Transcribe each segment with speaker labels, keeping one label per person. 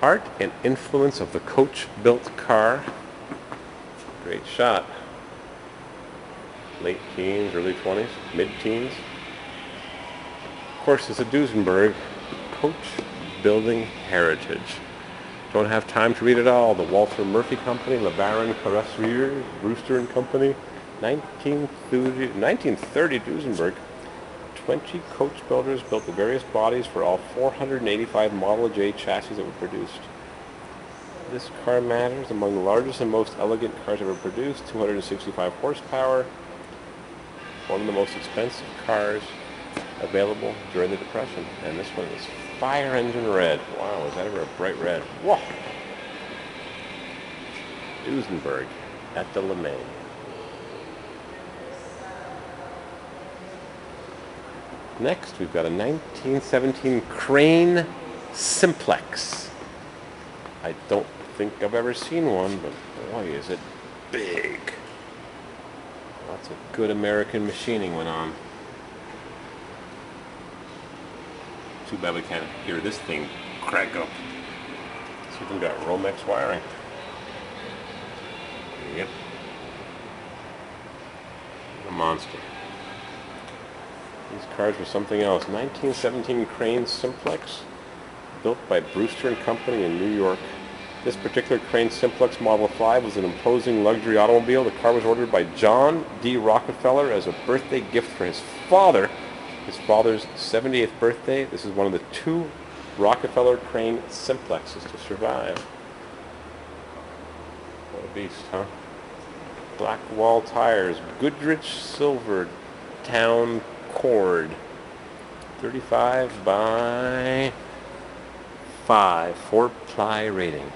Speaker 1: art and influence of the coach-built car. Great shot. Late teens, early 20s, mid-teens. Of course, it's a Duesenberg coach building heritage. Don't have time to read it all. The Walter Murphy Company, LeBaron Carrossier, Brewster and Company, 1930 Duesenberg. 20 coach builders built the various bodies for all 485 Model J chassis that were produced. This car matters. Among the largest and most elegant cars ever produced, 265 horsepower. One of the most expensive cars available during the Depression. And this one is fire engine red. Wow, was that ever a bright red? Whoa! Duesenberg at the LeMay. Next, we've got a 1917 Crane-Simplex. I don't think I've ever seen one, but boy, is it big. Lots of good American machining went on. Too bad we can't hear this thing crack up. It's even got Romex wiring. Yep. A monster. These cars were something else. 1917 Crane-Simplex, built by Brewster and Company in New York. This particular Crane-Simplex Model 5 was an imposing luxury automobile. The car was ordered by John D. Rockefeller as a birthday gift for his father's 78th birthday. This is one of the 2 Rockefeller Crane-Simplexes to survive. What a beast, huh? Black wall tires, Goodrich Silver Town Cord, 35 by 5, 4-ply rating.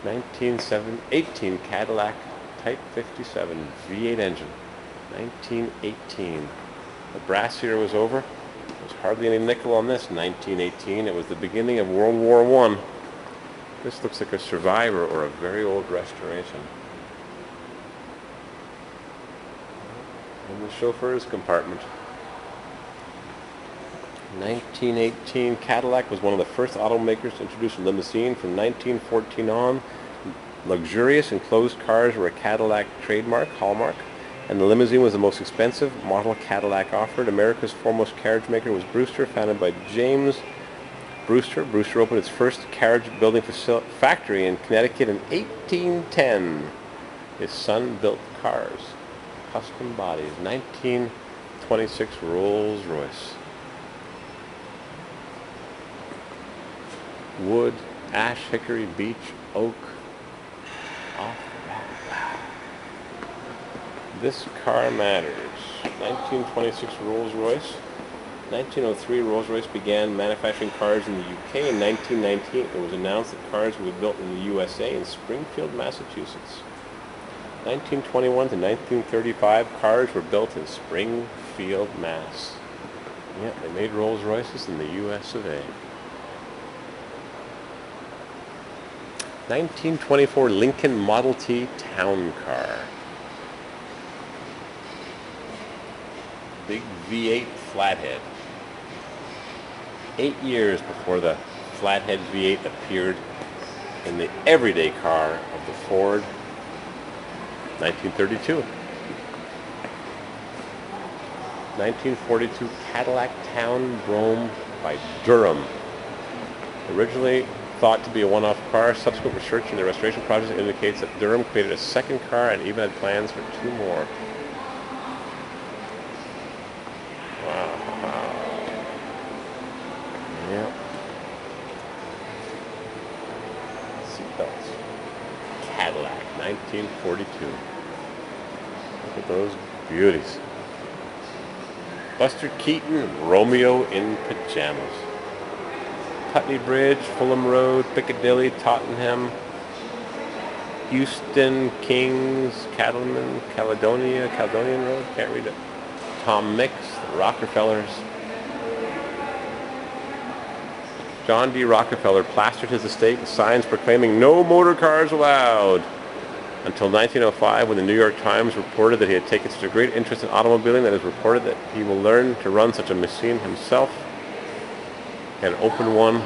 Speaker 1: 1918 Cadillac Type 57 V8 engine. 1918. The brass era was over. There was hardly any nickel on this. 1918. It was the beginning of World War I. This looks like a Survivor or a very old restoration. And the chauffeur's compartment. 1918 Cadillac was one of the first automakers to introduce a limousine. From 1914 on, luxurious enclosed cars were a Cadillac trademark, hallmark, and the limousine was the most expensive model Cadillac offered. America's foremost carriage maker was Brewster, founded by James Brewster. Brewster opened its first carriage building factory in Connecticut in 1810. His son built cars, custom bodies. 1926 Rolls-Royce. Wood, ash, hickory, beech, oak. Off the rack. This car matters. 1926 Rolls-Royce. 1903 Rolls-Royce began manufacturing cars in the UK. In 1919 it was announced that cars would be built in the USA in Springfield, Massachusetts. 1921 to 1935 cars were built in Springfield, Mass. Yeah, they made Rolls-Royces in the US of A. 1924 Lincoln Model T Town Car. Big V8 flathead. 8 years before the flathead V8 appeared in the everyday car of the Ford. 1932. 1942 Cadillac Town Brougham by Durham. Originally thought to be a one-off car, subsequent research in the restoration project indicates that Durham created a second car and even had plans for 2 more. Wow. Yep. Seatbelts. Cadillac, 1942. Look at those beauties. Buster Keaton, Romeo in Pajamas. Putney Bridge, Fulham Road, Piccadilly, Tottenham, Houston, Kings, Caledonian Road, can't read it. Tom Mix, the Rockefellers. John D. Rockefeller plastered his estate with signs proclaiming no motor cars allowed. Until 1905, when the New York Times reported that he had taken such a great interest in automobiling that it was reported that he will learn to run such a machine himself. And open one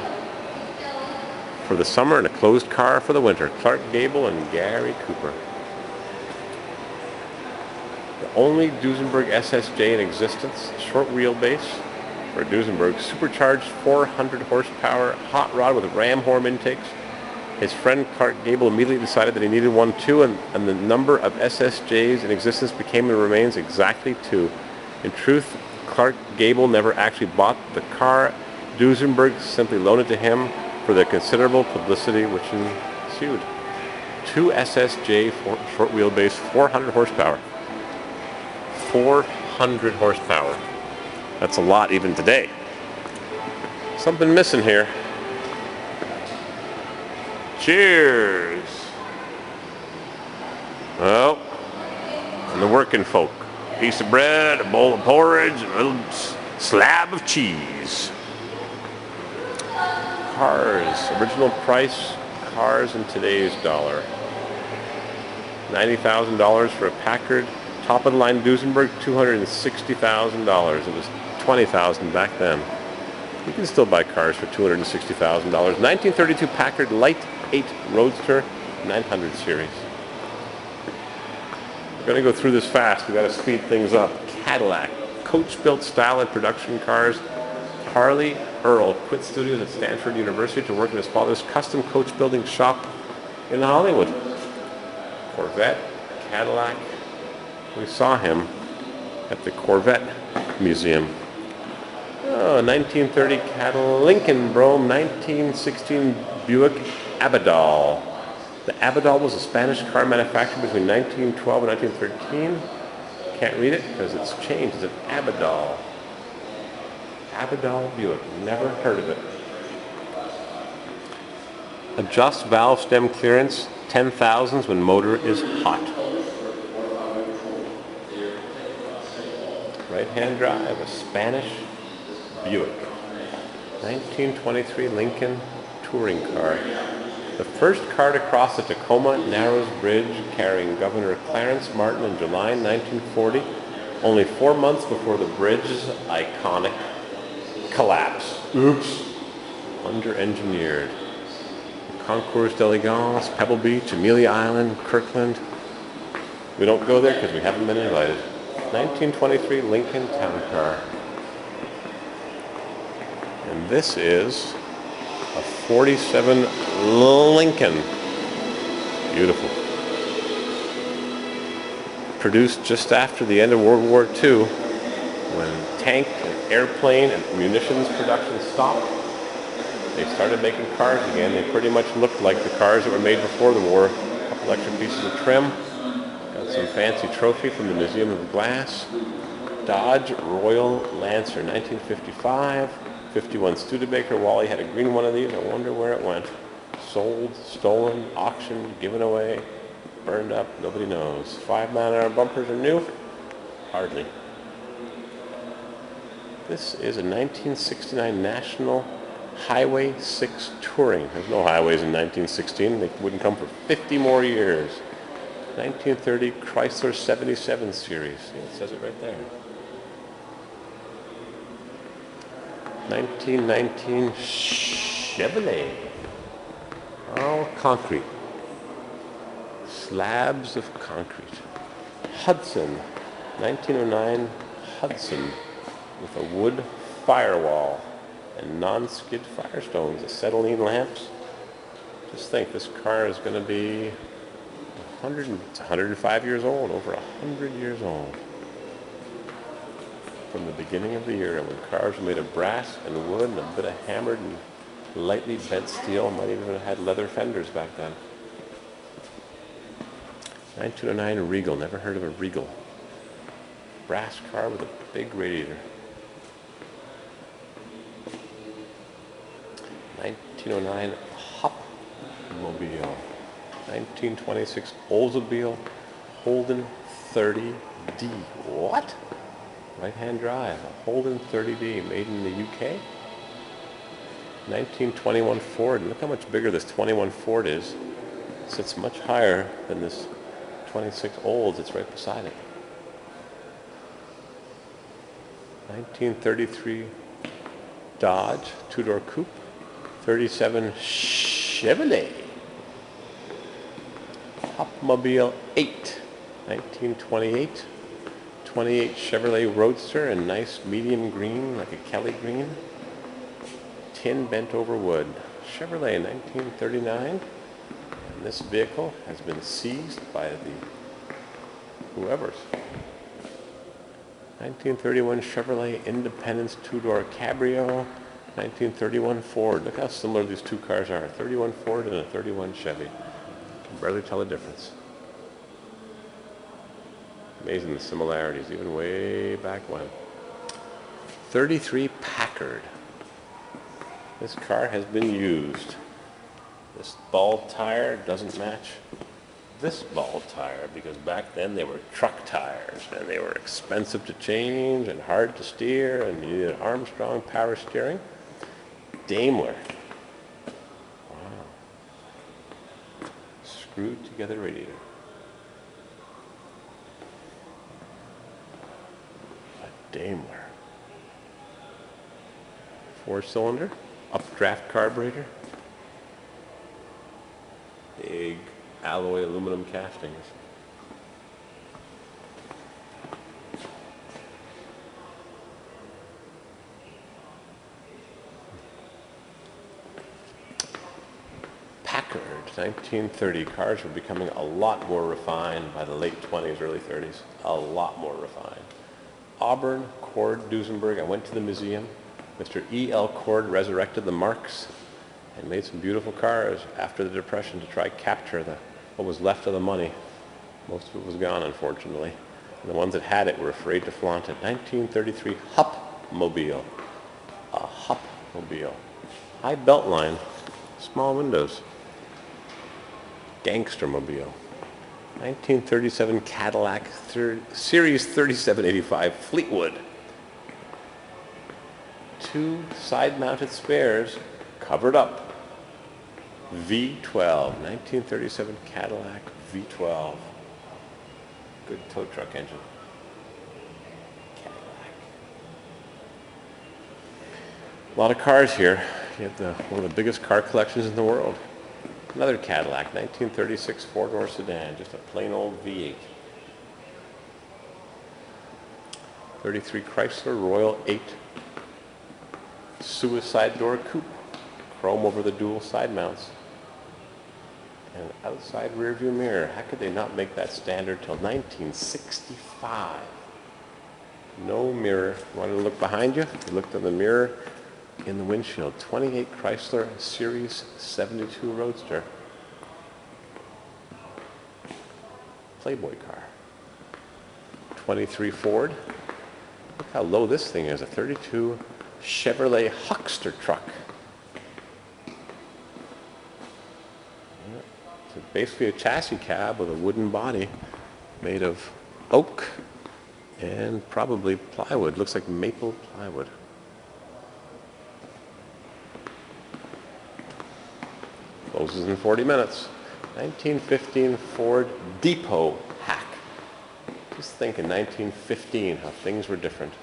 Speaker 1: for the summer and a closed car for the winter. Clark Gable and Gary Cooper. The only Duesenberg SSJ in existence, short wheelbase for Duesenberg, supercharged 400 horsepower hot rod with ram horn intakes. His friend Clark Gable immediately decided that he needed one too, and the number of SSJs in existence became and remains exactly 2. In truth, Clark Gable never actually bought the car. Duesenberg simply loaned it to him for the considerable publicity which ensued. 2 SSJ short wheelbase, 400 horsepower. 400 horsepower. That's a lot even today. Something missing here. Cheers. Well, and the working folk. A piece of bread, a bowl of porridge, and a little slab of cheese. Cars. Original price, cars in today's dollar. $90,000 for a Packard. Top of the line Duesenberg, $260,000. It was $20,000 back then. You can still buy cars for $260,000. 1932 Packard Light 8 Roadster 900 series. We're going to go through this fast. We've got to speed things up. Cadillac, coach-built style and production cars. Harley Earl quit studios at Stanford University to work in his father's custom coach building shop in Hollywood. Corvette, Cadillac. We saw him at the Corvette Museum. Oh, 1930 Cadillac, Lincoln Brougham, 1916 Buick Abadal. The Abadal was a Spanish car manufactured between 1912 and 1913. Can't read it because it's changed. It's an Abadal. Abadal Buick. Never heard of it. Adjust valve stem clearance, 10,000s when motor is hot. Right-hand drive, a Spanish Buick. 1923 Lincoln touring car. The first car to cross the Tacoma Narrows Bridge carrying Governor Clarence Martin in July 1940, only 4 months before the bridge's iconic collapse. Oops. Under-engineered. Concours d'Elegance, Pebble Beach, Amelia Island, Kirkland. We don't go there because we haven't been invited. 1923 Lincoln Town Car. And this is a 47 Lincoln. Beautiful. Produced just after the end of World War II, when tank and airplane and munitions production stopped. They started making cars again. They pretty much looked like the cars that were made before the war. A couple extra pieces of trim. Got some fancy trophy from the Museum of Glass. Dodge Royal Lancer, 1955. 51 Studebaker. Wally had a green one of these. I wonder where it went. Sold, stolen, auctioned, given away, burned up. Nobody knows. 5-man-hour bumpers are new? Hardly. This is a 1969 National Highway 6 Touring. There's no highways in 1916. They wouldn't come for 50 more years. 1930 Chrysler 77 series. See, it says it right there. 1919 Chevy. All concrete. Slabs of concrete. Hudson. 1909 Hudson with a wood firewall and non-skid firestones, acetylene lamps. Just think, this car is going to be 105 years old, over 100 years old. From the beginning of the era, when cars were made of brass and wood and a bit of hammered and lightly bent steel, might even have had leather fenders back then. 1909 Regal, never heard of a Regal. Brass car with a big radiator. 1909 Hopmobile. 1926 Oldsmobile Holden 30D. What? Right-hand drive, a Holden 30D, made in the UK. 1921 Ford. Look how much bigger this 21 Ford is. It sits much higher than this 26 Olds that's right beside it. 1933 Dodge two-door coupe. 37 Chevrolet. Hopmobile 8, 1928. 28 Chevrolet Roadster in nice medium green, like a Kelly green. Tin bent over wood. Chevrolet 1939. And this vehicle has been seized by the whoever's. 1931 Chevrolet Independence two-door Cabrio. 1931 Ford. Look how similar these two cars are. A 31 Ford and a 31 Chevy. You can barely tell the difference. Amazing the similarities, even way back when. 33 Packard. This car has been used. This ball tire doesn't match this ball tire because back then they were truck tires and they were expensive to change and hard to steer and you needed Armstrong power steering. Daimler. Wow. Screwed together radiator. A Daimler. 4-cylinder. Updraft carburetor. Big alloy aluminum castings. Packard, 1930. Cars were becoming a lot more refined by the late 20s, early 30s. A lot more refined. Auburn, Cord, Duesenberg. I went to the museum. Mr. E.L. Cord resurrected the Marks and made some beautiful cars after the Depression to try capture what was left of the money. Most of it was gone, unfortunately. And the ones that had it were afraid to flaunt it. 1933 Hopmobile. A Hopmobile. High belt line, small windows. Gangstermobile. 1937 Cadillac Series 3785 Fleetwood. 2 side-mounted spares covered up. V12, 1937 Cadillac V12. Good tow truck engine. Cadillac. A lot of cars here. You have one of the biggest car collections in the world. Another Cadillac, 1936 four-door sedan, just a plain old V8. 33 Chrysler Royal 8 suicide door coupe. Chrome over the dual side mounts. And outside rear view mirror. How could they not make that standard till 1965? No mirror. You wanted to look behind you? You looked in the mirror in the windshield. 28 Chrysler Series 72 Roadster. Playboy car. 23 Ford. Look how low this thing is. A 32 Chevrolet Huckster truck. So basically a chassis cab with a wooden body made of oak and probably plywood. Looks like maple plywood. Closes in 40 minutes. 1915 Ford Depot hack. Just think in 1915 how things were different.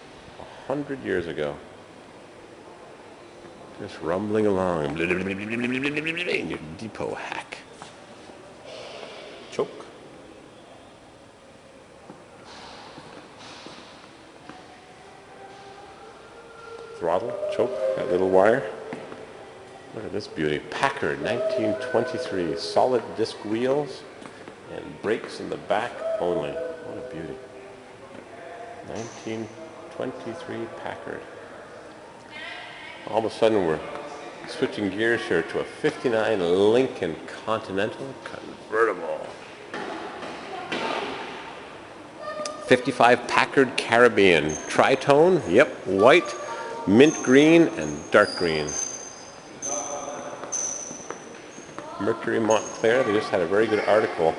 Speaker 1: 100 years ago. Just rumbling along. Your Depot hack. Choke. Throttle, choke, that little wire. Look at this beauty. Packard, 1923. Solid disc wheels and brakes in the back only. What a beauty. 1923 Packard. All of a sudden we're switching gears here to a 59 Lincoln Continental convertible. 55 Packard Caribbean. Tritone, yep, white, mint green, and dark green. Mercury Montclair, they just had a very good article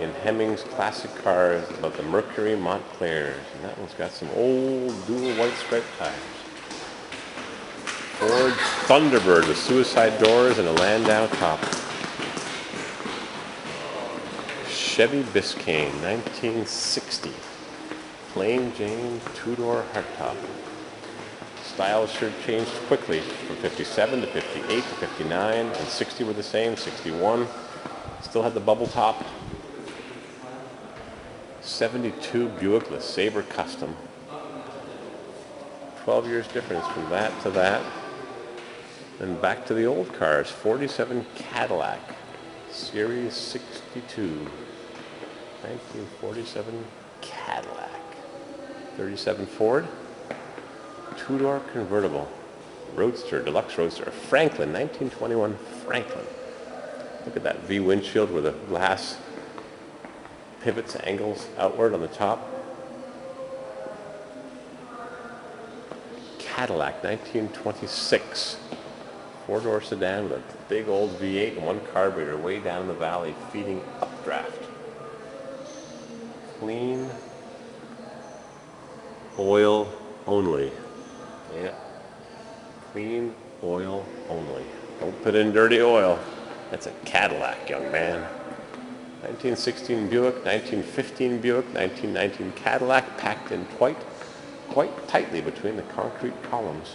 Speaker 1: in Hemming's Classic Cars about the Mercury Montclairs. And that one's got some old dual white striped tires. Ford Thunderbird with suicide doors and a Landau top. Chevy Biscayne, 1960. Plain Jane two-door hardtop. styles sure changed quickly from 57 to 58 to 59, and 60 were the same, 61. Still had the bubble top. 72 Buick LeSabre Custom. 12 years difference from that to that. And back to the old cars. 47 Cadillac, Series 62. 1947 Cadillac. 37 Ford. Two-door convertible. Roadster, deluxe roadster. Franklin, 1921 Franklin. Look at that V windshield where the glass pivots, angles outward on the top. Cadillac, 1926. Four-door sedan with a big old V8 and one carburetor way down in the valley feeding updraft. Clean oil only. Yeah. Clean oil only. Don't put in dirty oil. That's a Cadillac, young man. 1916 Buick, 1915 Buick, 1919 Cadillac, packed in quite tightly between the concrete columns.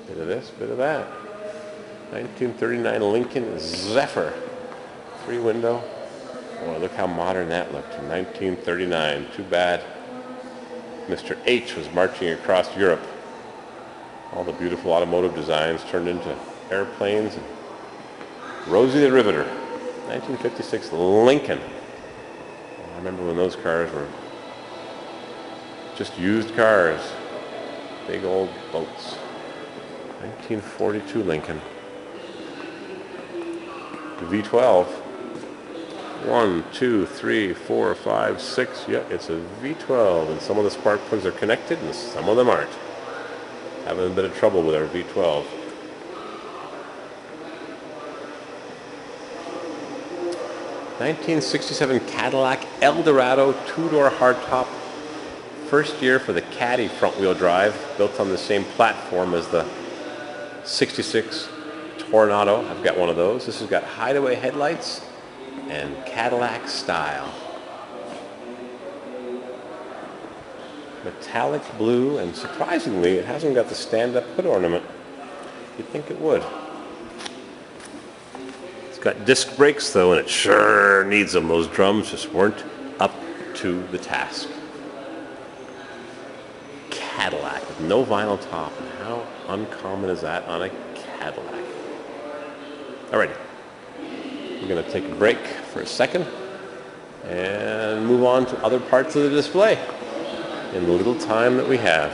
Speaker 1: Bit of this, bit of that. 1939 Lincoln Zephyr, 3-window. Boy, look how modern that looked in 1939. Too bad Mr. H was marching across Europe. All the beautiful automotive designs turned into airplanes. And Rosie the Riveter, 1956 Lincoln. I remember when those cars were just used cars. Big old boats. 1942 Lincoln. The V12. 1, 2, 3, 4, 5, 6. Yeah, it's a V12, and some of the spark plugs are connected, and some of them aren't. Having a bit of trouble with our V12. '67 Cadillac Eldorado 2-door hardtop. First year for the Caddy front-wheel drive, built on the same platform as the '66 Tornado. I've got one of those. This has got hideaway headlights and Cadillac style. Metallic blue, and surprisingly, it hasn't got the stand-up hood ornament. You'd think it would. It's got disc brakes though, and it sure needs them. Those drums just weren't up to the task. Cadillac with no vinyl top. How uncommon is that on a Cadillac? Alrighty. We're going to take a break for a second and move on to other parts of the display in the little time that we have.